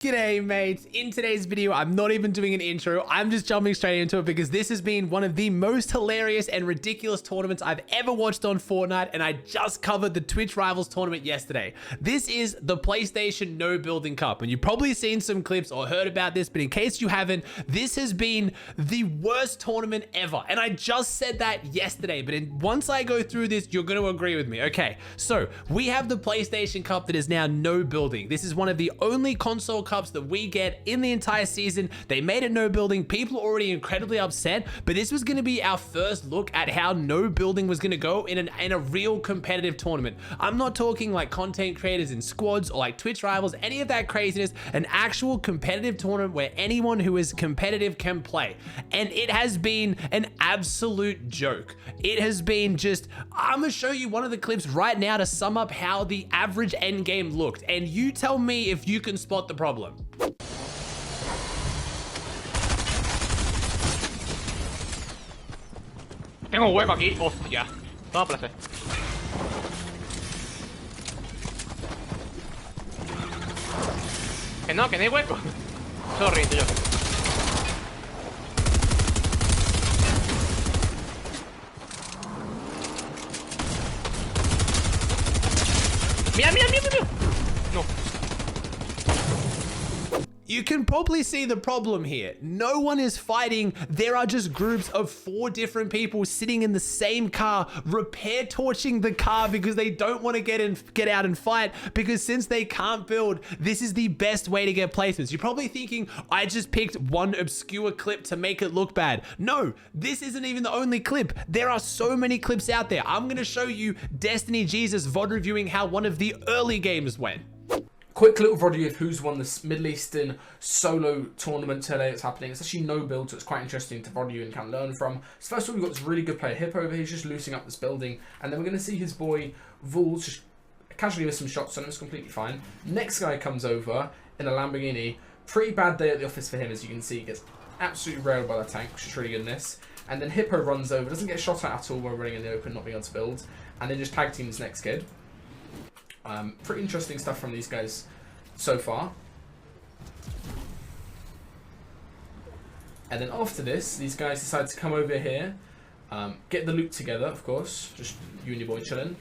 G'day mates, in today's video I'm not even doing an intro, I'm just jumping straight into it because this has been one of the most hilarious and ridiculous tournaments I've ever watched on Fortnite, and I just covered the Twitch Rivals tournament yesterday. This is the PlayStation No Building Cup, and you've probably seen some clips or heard about this, but in case you haven't, this has been the worst tournament ever, and I just said that yesterday, but once I go through this, you're going to agree with me. Okay, so we have the PlayStation Cup that is now no building. This is one of the only console cups that we get in the entire season. They made it no building. People are already incredibly upset, but this was going to be our first look at how no building was going to go in a real competitive tournament. I'm not talking like content creators in squads or like Twitch Rivals, any of that craziness. An actual competitive tournament where anyone who is competitive can play, and it has been an absolute joke. It has been just, I'm gonna show you one of the clips right now to sum up how the average end game looked, and you tell me if you can spot the problem. Tengo un hueco aquí. Hostia. Toma placer. Que no hay hueco. Sorry, tío. Mira, mira, mira, mira. No. You can probably see the problem here. No one is fighting. There are just groups of 4 different people sitting in the same car, repair torching the car because they don't want to get out and fight, because since they can't build, this is the best way to get placements. You're probably thinking, I just picked one obscure clip to make it look bad. No, this isn't even the only clip. There are so many clips out there. I'm going to show you Destiny Jesus VOD reviewing how one of the early games went. Quick little review of who's won this Middle Eastern solo tournament today that's happening. It's actually no build, so it's quite interesting to review and kind of learn from. So first of all, we've got this really good player, Hippo, over here. He's just looting up this building. And then we're going to see his boy, Vuls, just casually miss some shots on him. It's completely fine. Next guy comes over in a Lamborghini. Pretty bad day at the office for him, as you can see. He gets absolutely railed by the tank, which is really good in this. And then Hippo runs over, doesn't get shot at all while running in the open, not being able to build. And then just tag team this next kid. Pretty interesting stuff from these guys so far. And then after this, these guys decide to come over here, get the loot together, of course, just you and your boy chilling.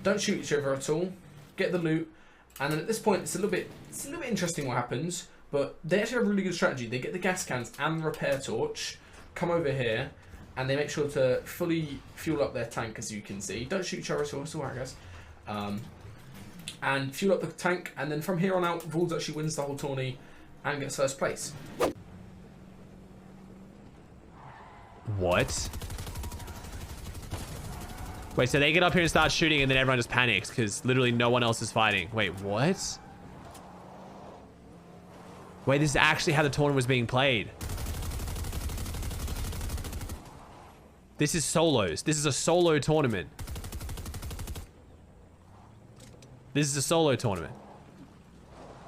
Don't shoot each other at all. Get the loot, and then at this point, it's a little bit interesting what happens. But they actually have a really good strategy. They get the gas cans and the repair torch, come over here, and they make sure to fully fuel up their tank, as you can see. Don't shoot each other at all. It's alright, guys. And fuel up the tank, and then from here on out, Vuls actually wins the whole tourney and gets first place. What? Wait, so they get up here and start shooting, and then everyone just panics because literally no one else is fighting. Wait, what? Wait, this is actually how the tournament was being played. This is solos. This is a solo tournament. This is a solo tournament.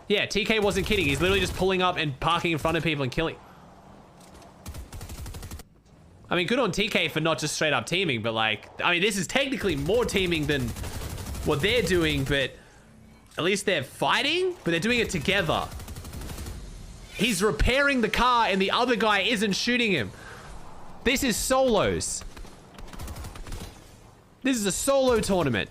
Yeah, Tkay wasn't kidding. He's literally just pulling up and parking in front of people and killing. I mean, good on Tkay for not just straight up teaming, but like, I mean, this is technically more teaming than what they're doing, but at least they're fighting, but they're doing it together. He's repairing the car and the other guy isn't shooting him. This is solos. This is a solo tournament.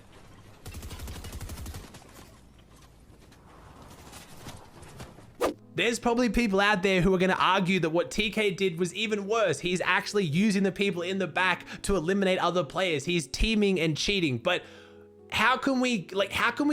There's probably people out there who are going to argue that what Tkay did was even worse. He's actually using the people in the back to eliminate other players. He's teaming and cheating. But how can we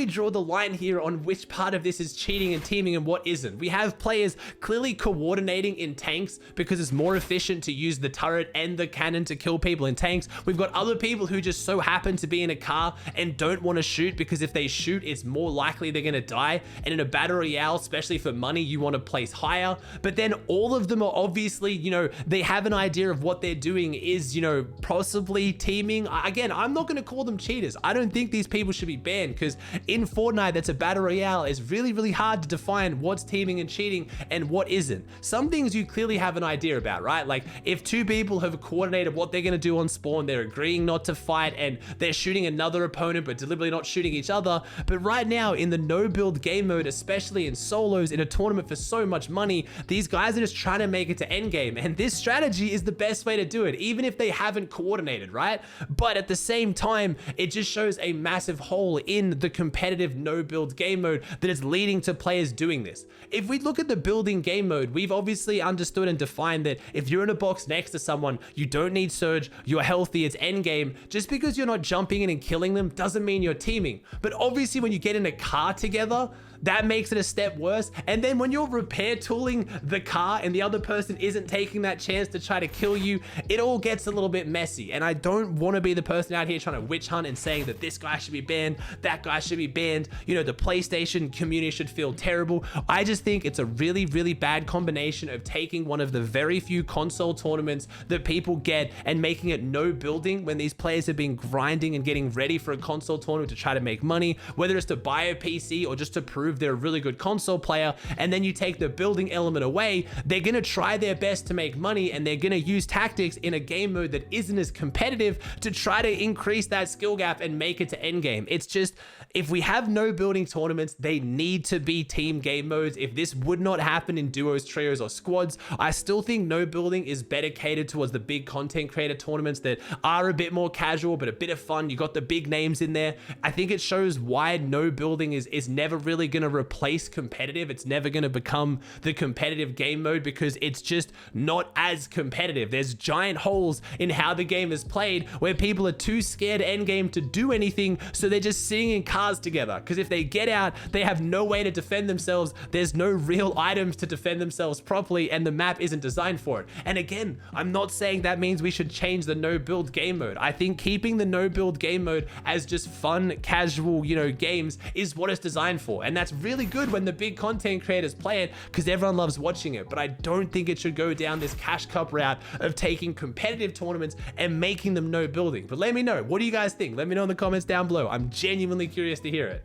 draw the line here on which part of this is cheating and teaming and what isn't? We have players clearly coordinating in tanks because it's more efficient to use the turret and the cannon to kill people in tanks. We've got other people who just so happen to be in a car and don't want to shoot because if they shoot, it's more likely they're going to die. And in a battle royale, especially for money, you want to place higher. But then all of them are obviously, you know, they have an idea of what they're doing is, you know, possibly teaming. Again, I'm not going to call them cheaters. I don't think these people should be banned, because in Fortnite, that's a battle royale, it's really, really hard to define what's teaming and cheating and what isn't. Some things you clearly have an idea about, right? Like if two people have coordinated what they're going to do on spawn, they're agreeing not to fight, and they're shooting another opponent but deliberately not shooting each other. But right now in the no build game mode, especially in solos in a tournament for so much money, these guys are just trying to make it to endgame, and this strategy is the best way to do it, even if they haven't coordinated, right? But at the same time, it just shows a massive hole in the competitive no build game mode that is leading to players doing this. If we look at the building game mode, we've obviously understood and defined that if you're in a box next to someone, you don't need surge, you're healthy, it's endgame. Just because you're not jumping in and killing them doesn't mean you're teaming. But obviously when you get in a car together, that makes it a step worse. And then when you're repair tooling the car and the other person isn't taking that chance to try to kill you, it all gets a little bit messy. And I don't want to be the person out here trying to witch hunt and saying that this guy should be banned, that guy should be banned, you know, the PlayStation community should feel terrible. I just think it's a really, really bad combination of taking one of the very few console tournaments that people get and making it no building when these players have been grinding and getting ready for a console tournament to try to make money, whether it's to buy a PC or just to prove they're a really good console player. And then you take the building element away, they're gonna try their best to make money, and they're gonna use tactics in a game mode that isn't as competitive to try to increase that skill gap and make it to endgame. It's just, if we have no building tournaments, they need to be team game modes. If this would not happen in duos, trios, or squads, I still think no building is better catered towards the big content creator tournaments that are a bit more casual but a bit of fun. You got the big names in there. I think it shows why no building is never really going to replace competitive. It's never going to become the competitive game mode because it's just not as competitive. There's giant holes in how the game is played where people are too scared endgame to do anything, so they're just sitting in cars together, because if they get out, they have no way to defend themselves. There's no real items to defend themselves properly, and the map isn't designed for it. And again, I'm not saying that means we should change the no build game mode. I think keeping the no build game mode as just fun, casual, you know, games is what it's designed for. And that's really good when the big content creators play it because everyone loves watching it. But I don't think it should go down this cash cup route of taking competitive tournaments and making them no building. But let me know, what do you guys think? Let me know in the comments down below. I'm genuinely curious to hear it.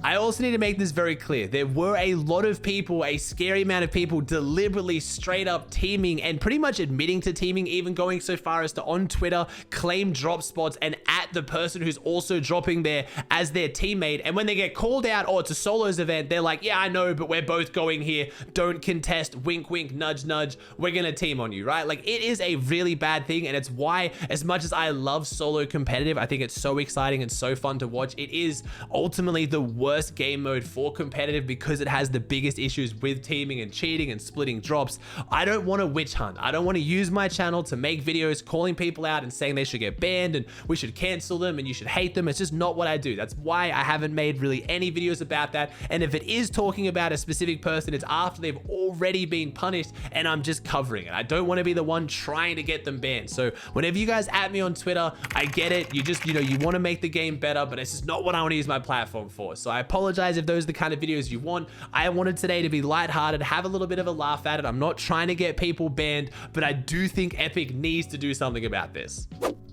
I also need to make this very clear. There were a lot of people, a scary amount of people deliberately straight up teaming and pretty much admitting to teaming, even going so far as to on Twitter claim drop spots and at the person who's also dropping there as their teammate. And when they get called out, oh, it's a solos event, they're like, yeah, I know, but we're both going here. Don't contest, wink, wink, nudge, nudge. We're gonna team on you, right? Like, it is a really bad thing. And it's why, as much as I love solo competitive, I think it's so exciting and so fun to watch. It is ultimately the worst game mode for competitive because it has the biggest issues with teaming and cheating and splitting drops. I don't want to witch hunt. I don't want to use my channel to make videos calling people out and saying they should get banned and we should cancel them and you should hate them. It's just not what I do. That's why I haven't made really any videos about that. And if it is talking about a specific person, it's after they've already been punished and I'm just covering it. I don't want to be the one trying to get them banned. So whenever you guys at me on Twitter, I get it. You just, you know, you want to make the game better, but it's just not what I want to use my platform for. So I apologize if those are the kind of videos you want. I wanted today to be lighthearted, have a little bit of a laugh at it. I'm not trying to get people banned, but I do think Epic needs to do something about this.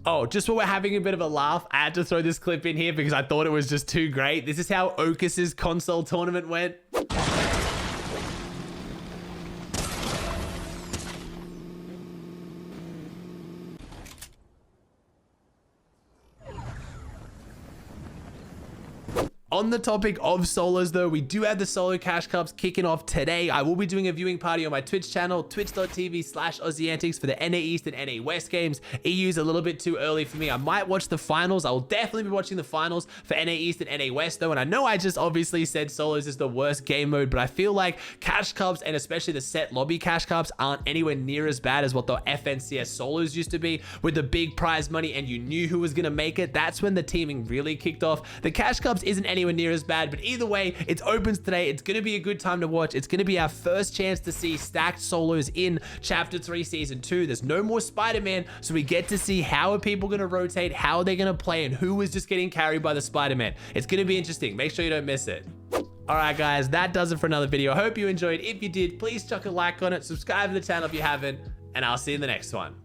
Oh, just while we're having a bit of a laugh, I had to throw this clip in here because I thought it was just too great. This is how Okis's console tournament went. On the topic of solos though, we do have the solo cash cups kicking off today. I will be doing a viewing party on my Twitch channel, twitch.tv/Aussie Antics for the NA East and NA West games. EU's a little bit too early for me. I might watch the finals. I will definitely be watching the finals for NA East and NA West though. And I know I just obviously said solos is the worst game mode, but I feel like cash cups and especially the set lobby cash cups aren't anywhere near as bad as what the FNCS solos used to be with the big prize money and you knew who was going to make it. That's when the teaming really kicked off. The cash cups isn't anywhere near as bad, but either way, it opens today. It's going to be a good time to watch. It's going to be our first chance to see stacked solos in Chapter 3 Season 2. There's no more Spider-Man, so we get to see how are people going to rotate, how are they going to play, and who is just getting carried by the Spider-Man. It's going to be interesting. Make sure you don't miss it. Alright guys, that does it for another video. I hope you enjoyed. If you did, please chuck a like on it, subscribe to the channel if you haven't, and I'll see you in the next one.